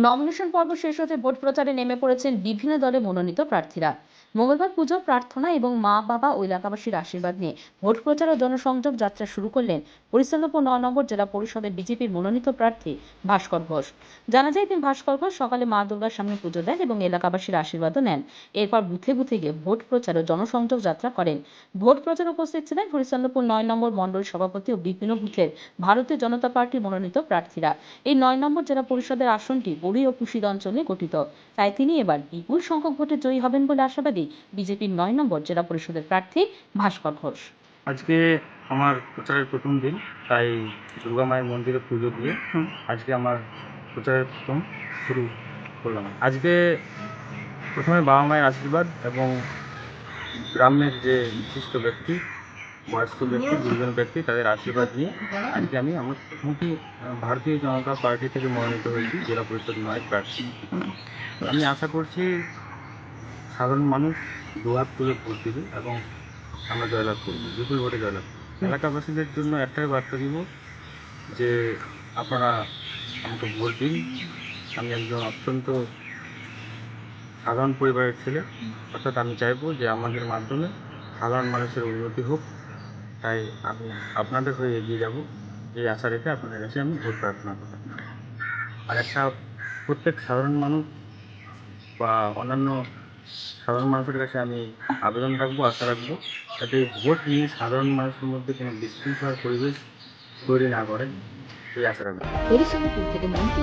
Nomination পর্ব শেষ হতে ভোট প্রচারে নেমে পড়েছেন বিভিন্ন দলে মনোনীত প্রার্থীরা। মঙ্গলবার পুজো প্রার্থনা এবং মা বাবা ও এলাকাবাসীর আশীর্বাদ নিয়ে ভোট প্রচার ও জনসংযোগ যাত্রা শুরু করলেন হরিশ্চন্দ্রপুর ৯ নম্বর জেলা পরিষদের বিজেপির মনোনীত প্রার্থী ভাস্কর ঘোষ। জানা যায়, তিনি ভাস্কর ঘোষ সকালে মা দুর্গার সামনে পুজো দেন এবং এলাকাবাসীর আশীর্বাদও নেন। এরপর বুথে বুথে গিয়ে ভোট প্রচার ও জনসংযোগ যাত্রা করেন। ভোট প্রচারে উপস্থিত ছিলেন হরিশ্চন্দ্রপুর ৯ নম্বর মণ্ডল সভাপতি ও বিভিন্ন বুথের ভারতীয় জনতা পার্টির মনোনীত প্রার্থীরা। এই ৯ নম্বর জেলা পরিষদের আসনটি বড়ি ও কুশিদ অঞ্চলে গঠিত, তাই তিনি এবার বিপুল সংখ্যক ভোটে জয়ী হবেন বলে আশাবাদী বিজেপির ৯ নম্বর জেলা পরিষদের প্রার্থী ভাস্কর ঘোষ। আজকে আমার প্রচারের প্রথম দিন, তাই দুর্গা মায়ের মন্দিরে পুজো দিয়ে আজকে আমার প্রচারের প্রথম শুরু করলাম। আজকে প্রথমে বাবা মায়ের আশীর্বাদ এবং গ্রামের যে বিশিষ্ট ব্যক্তি, বয়স্ক ব্যক্তি, গুরুজন ব্যক্তি, তাদের আশীর্বাদ নিয়ে আজকে আমি আমার মুখে ভারতীয় জনতা পার্টি থেকে মনোনীত হয়েছি জেলা পরিষদ ৯ প্রার্থী। আমি আশা করছি সাধারণ মানুষ দুহাত তুলে ভোট দেবে এবং আমরা জয়লাভ করবো, বিপুল ভোটে জয়লাভ করবো। এলাকাবাসীদের জন্য একটাই বার্তা দিব যে আপনারা আমাকে ভোট দিন। আমি একজন অত্যন্ত সাধারণ পরিবারের ছেলে, অর্থাৎ আমি চাইবো যে আমাদের মাধ্যমে সাধারণ মানুষের উন্নতি হোক। তাই আমি আপনাদের হয়ে এগিয়ে যাব, এই আশা রেখে আপনাদের কাছে আমি ভোট প্রার্থনা করব। আর একটা প্রত্যেক সাধারণ মানুষ বা অন্যান্য সাধারণ মানুষের কাছে আমি আবেদন রাখবো, আশা রাখবো, যাতে ভোট নিয়ে সাধারণ মানুষের মধ্যে কোনো বিশৃঙ্খলার পরিবেশ তৈরি না করেন, এই আশা রাখবো। হরিশ্চন্দ্রপুর থেকে মন্ত্রী